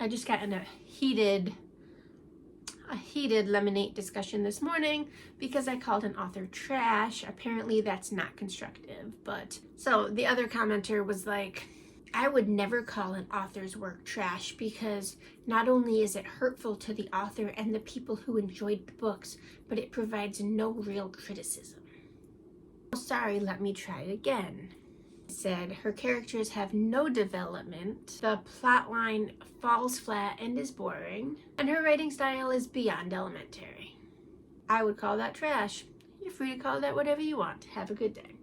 I just got in a heated lemonade discussion this morning because I called an author trash. Apparently that's not constructive. But so the other commenter was like, I would never call an author's work trash because not only is it hurtful to the author and the people who enjoyed the books, but it provides no real criticism. Oh, sorry, let me try it again. Said her characters have no development, the plot line falls flat and is boring, and her writing style is beyond elementary. I would call that trash. You're free to call that whatever you want. Have a good day.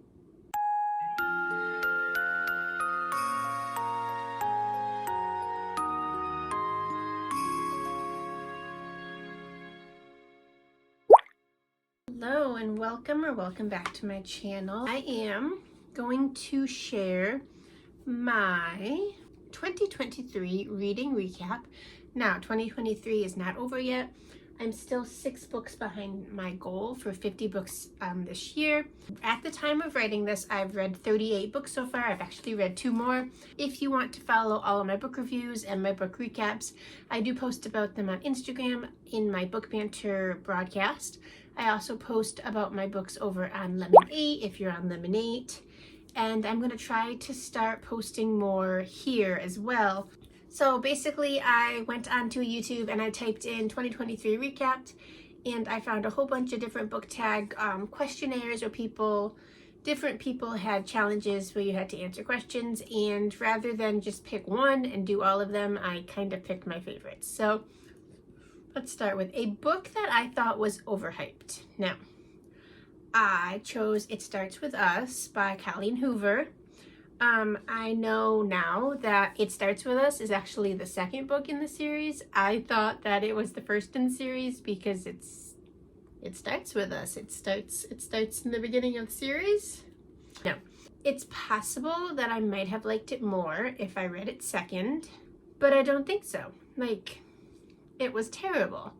Hello and welcome back to my channel. I am going to share my 2023 reading recap. Now, 2023 is not over yet. I'm still 6 books behind my goal for 50 books this year. At the time of writing this, I've read 38 books so far. I've actually read 2 more. If you want to follow all of my book reviews and my book recaps, I do post about them on Instagram in my Book Banter broadcast. I also post about my books over on Lemon8 if you're on Lemon8. And I'm going to try to start posting more here as well. So basically I went onto YouTube and I typed in 2023 recapped, and I found a whole bunch of different book tag questionnaires where different people had challenges where you had to answer questions, and rather than just pick one and do all of them, I kind of picked my favorites. So let's start with a book that I thought was overhyped. Now, I chose It Starts With Us by Colleen Hoover. I know now that It Starts With Us is actually the second book in the series. I thought that it was the first in the series because it starts with us. It starts in the beginning of the series. No, it's possible that I might have liked it more if I read it second, but I don't think so. Like, it was terrible.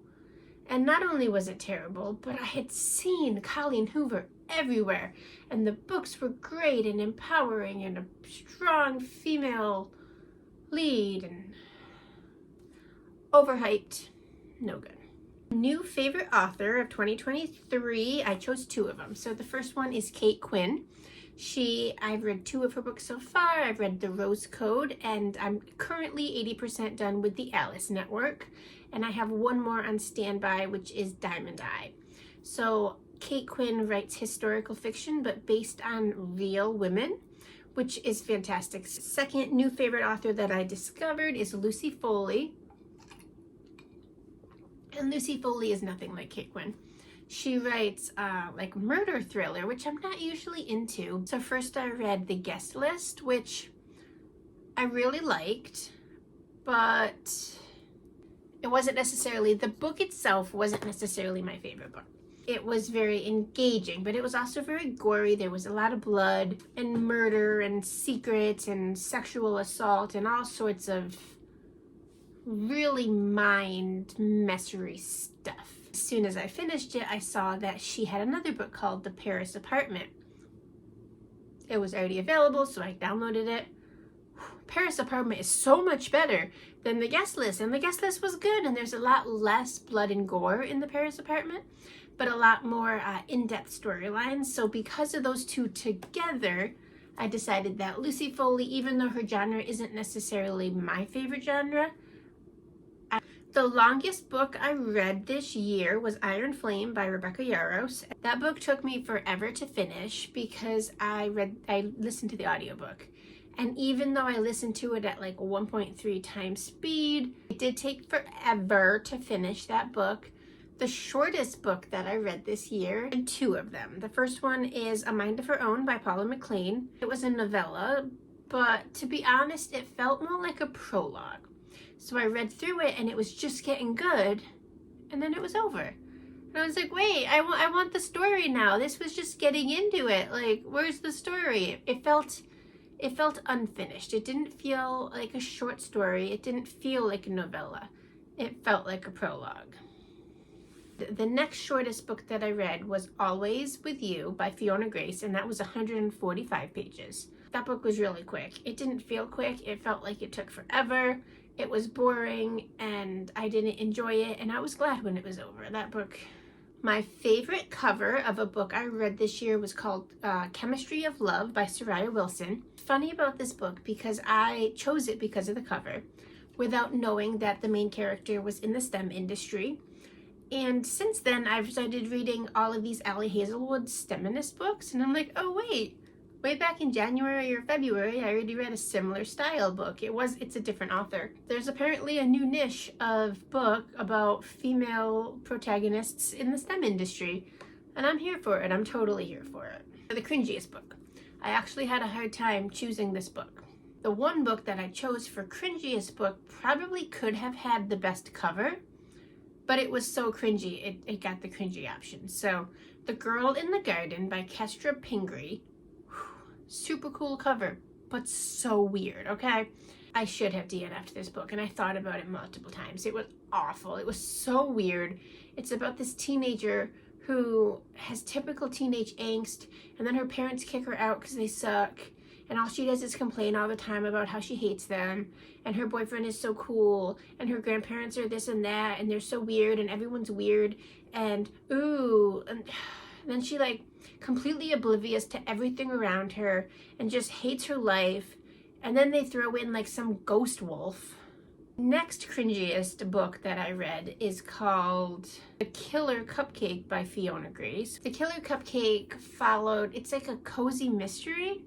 And not only was it terrible, but I had seen Colleen Hoover everywhere, and the books were great and empowering and a strong female lead, and overhyped, no good. New favorite author of 2023, I chose 2 of them. So the first one is Kate Quinn. I've read 2 of her books so far. I've read The Rose Code, and I'm currently 80% done with The Alice Network. And I have 1 more on standby, which is Diamond Eye. So Kate Quinn writes historical fiction, but based on real women, which is fantastic. Second new favorite author that I discovered is Lucy Foley. And Lucy Foley is nothing like Kate Quinn. She writes like murder thriller, which I'm not usually into. So first I read The Guest List, which I really liked, but it wasn't necessarily, the book itself wasn't necessarily my favorite book. It was very engaging, but it was also very gory. There was a lot of blood and murder and secrets and sexual assault and all sorts of really mind-messery stuff. As soon as I finished it, I saw that she had another book called The Paris Apartment. It was already available, so I downloaded it. Paris Apartment is so much better than The Guest List, and The Guest List was good, and there's a lot less blood and gore in The Paris Apartment, but a lot more in-depth storylines. So because of those 2 together, I decided that Lucy Foley, even though her genre isn't necessarily my favorite genre, the longest book I read this year was Iron Flame by Rebecca Yarros. That book took me forever to finish because I listened to the audiobook. And even though I listened to it at like 1.3 times speed, it did take forever to finish that book. The shortest book that I read this year, and 2 of them. The first one is A Mind of Her Own by Paula McLean. It was a novella, but to be honest, it felt more like a prologue. So I read through it and it was just getting good, and then it was over. And I was like, wait, I want the story now. This was just getting into it. Like, where's the story? It felt unfinished. It didn't feel like a short story. It didn't feel like a novella. It felt like a prologue. The next shortest book that I read was Always With You by Fiona Grace, and that was 145 pages. That book was really quick. It didn't feel quick. It felt like it took forever. It was boring and I didn't enjoy it, and I was glad when it was over. That book. My favorite cover of a book I read this year was called Chemistry of Love by Soraya Wilson. Funny about this book because I chose it because of the cover without knowing that the main character was in the STEM industry. And since then, I've started reading all of these Ali Hazelwood STEMinist books, and I'm like, oh wait, way back in January or February, I already read a similar style book. It's a different author. There's apparently a new niche of book about female protagonists in the STEM industry, and I'm here for it. I'm totally here for it. The cringiest book. I actually had a hard time choosing this book. The one book that I chose for cringiest book probably could have had the best cover, but it was so cringy, it got the cringy option. So, The Girl in the Garden by Kestra Pingree. Super cool cover, but so weird, okay? I should have DNF'd this book, and I thought about it multiple times. It was awful. It was so weird. It's about this teenager who has typical teenage angst, and then her parents kick her out because they suck, and all she does is complain all the time about how she hates them, and her boyfriend is so cool, and her grandparents are this and that, and they're so weird, and everyone's weird, and then she like completely oblivious to everything around her and just hates her life, and then they throw in like some ghost wolf. Next cringiest book that I read is called The Killer Cupcake by Fiona Grace. The Killer Cupcake it's like a cozy mystery,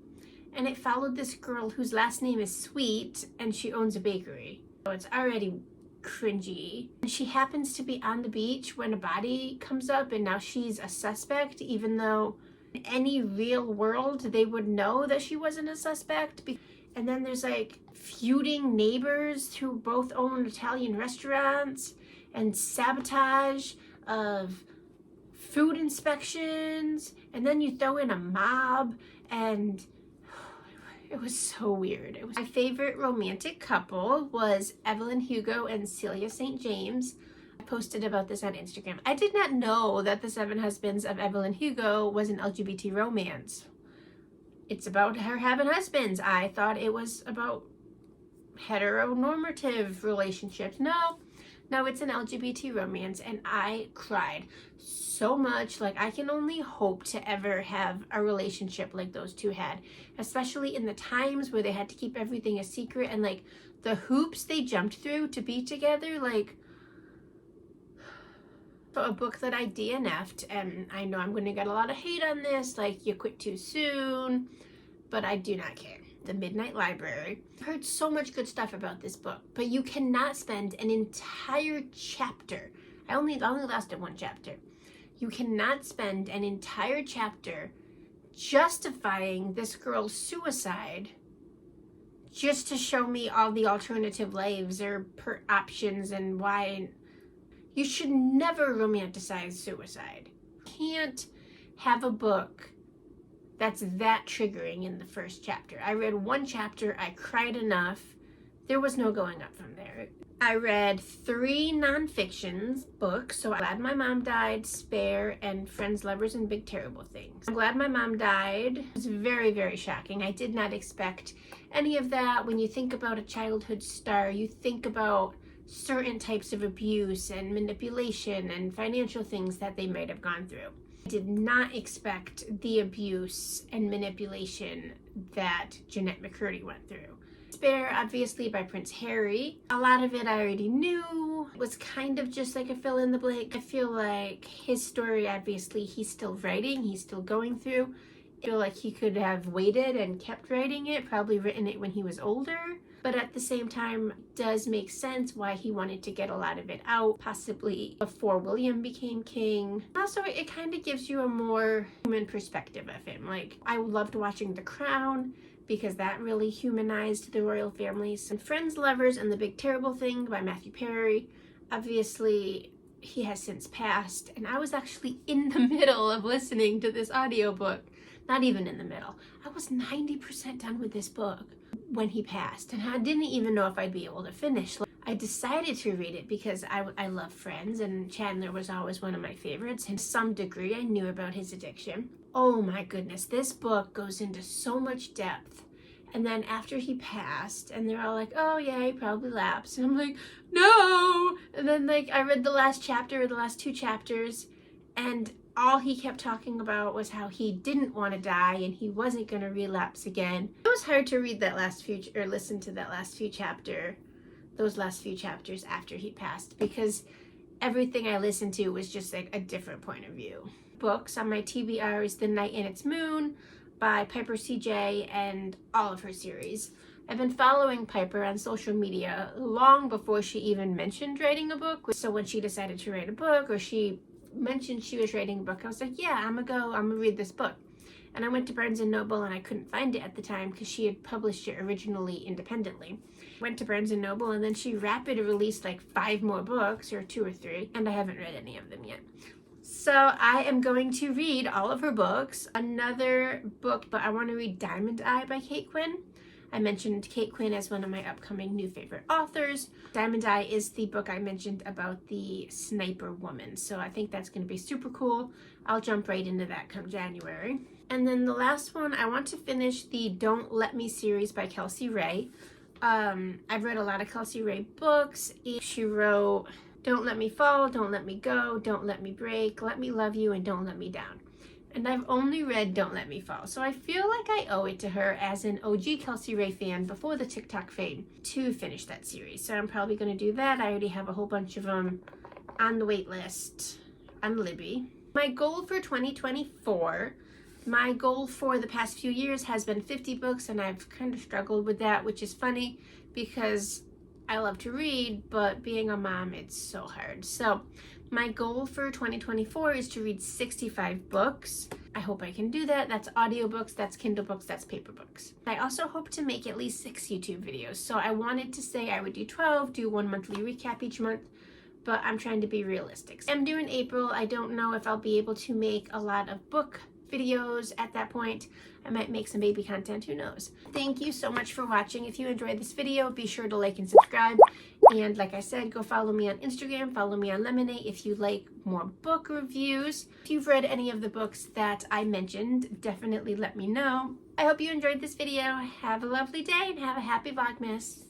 and it followed this girl whose last name is Sweet, and she owns a bakery. So it's already cringy. And she happens to be on the beach when a body comes up, and now she's a suspect, even though in any real world they would know that she wasn't a suspect. And then there's like feuding neighbors who both own Italian restaurants, and sabotage of food inspections, and then you throw in a mob, and it was so weird. My favorite romantic couple was Evelyn Hugo and Celia St. James. I posted about this on Instagram. I did not know that The Seven Husbands of Evelyn Hugo was an LGBT romance. It's about her having husbands. I thought it was about heteronormative relationships. No, it's an LGBT romance, and I cried so much. Like, I can only hope to ever have a relationship like those two had, especially in the times where they had to keep everything a secret, and like the hoops they jumped through to be together. Like, a book that I DNF'd, and I know I'm going to get a lot of hate on this, like, you quit too soon, but I do not care. The Midnight Library. I've heard so much good stuff about this book, but you cannot spend an entire chapter. I only lasted one chapter. You cannot spend an entire chapter justifying this girl's suicide just to show me all the alternative lives or options and why. You should never romanticize suicide. You can't have a book that's that triggering in the first chapter. I read one chapter, I cried enough. There was no going up from there. I read 3 nonfictions books. So I'm Glad My Mom Died, Spare, and Friends, Lovers, and Big Terrible Things. I'm Glad My Mom Died. It was very, very shocking. I did not expect any of that. When you think about a childhood star, you think about certain types of abuse and manipulation and financial things that they might have gone through. I did not expect the abuse and manipulation that Jeanette McCurdy went through. Spare, obviously, by Prince Harry. A lot of it I already knew. It was kind of just like a fill in the blank. I feel like his story, obviously, he's still writing, he's still going through. I feel like he could have waited and kept writing it, probably written it when he was older. But at the same time, it does make sense why he wanted to get a lot of it out, possibly before William became king. Also, it kind of gives you a more human perspective of him. Like, I loved watching The Crown because that really humanized the royal families. And Friends, Lovers, and the Big Terrible Thing by Matthew Perry. Obviously, he has since passed, and I was actually in the middle of listening to this audiobook. Not even in the middle. I was 90% done with this book when he passed, and I didn't even know if I'd be able to finish. I decided to read it because I love Friends, and Chandler was always one of my favorites, and to some degree I knew about his addiction. Oh my goodness, this book goes into so much depth And then after he passed, and they're all like, oh yeah, he probably lapsed. And I'm like, no! And then like I read the last chapter or the last 2 chapters, and all he kept talking about was how he didn't want to die and he wasn't going to relapse again. It was hard to read that last few, or listen to that last few those last few chapters after he passed, because everything I listened to was just like a different point of view. Books on my TBR is The Night and Its Moon by Piper CJ and all of her series. I've been following Piper on social media long before she even mentioned writing a book. So when she decided to write a book, or she mentioned she was writing a book, I was like, yeah, I'm gonna read this book. And I went to Barnes & Noble and I couldn't find it at the time because she had published it originally independently. Went to Barnes & Noble and then she rapid released like 5 more books, or 2 or 3, and I haven't read any of them yet. So I am going to read all of her books. Another book, but I want to read Diamond Eye by Kate Quinn. I mentioned Kate Quinn as one of my upcoming new favorite authors. Diamond Eye is the book I mentioned about the sniper woman. So I think that's going to be super cool. I'll jump right into that come January. And then the last one, I want to finish the Don't Let Me series by Kelsey Ray. I've read a lot of Kelsey Ray books. She wrote Don't Let Me Fall, Don't Let Me Go, Don't Let Me Break, Let Me Love You, and Don't Let Me Down. And I've only read Don't Let Me Fall, so I feel like I owe it to her as an OG Kelsey Ray fan before the TikTok fame to finish that series. So I'm probably going to do that. I already have a whole bunch of them on the wait list on Libby. My goal for 2024, my goal for the past few years has been 50 books, and I've kind of struggled with that, which is funny because I love to read, but being a mom, it's so hard. So my goal for 2024 is to read 65 books. I hope I can do that. That's audiobooks, that's Kindle books, that's paper books. I also hope to make at least 6 YouTube videos. So I wanted to say I would do 12, do 1 monthly recap each month, but I'm trying to be realistic. I'm due in April. I don't know if I'll be able to make a lot of book videos at that point. I might make some baby content, who knows. Thank you so much for watching. If you enjoyed this video, be sure to like and subscribe. And like I said, go follow me on Instagram, follow me on Lemonade if you like more book reviews. If you've read any of the books that I mentioned, definitely let me know. I hope you enjoyed this video. Have a lovely day and have a happy Vlogmas.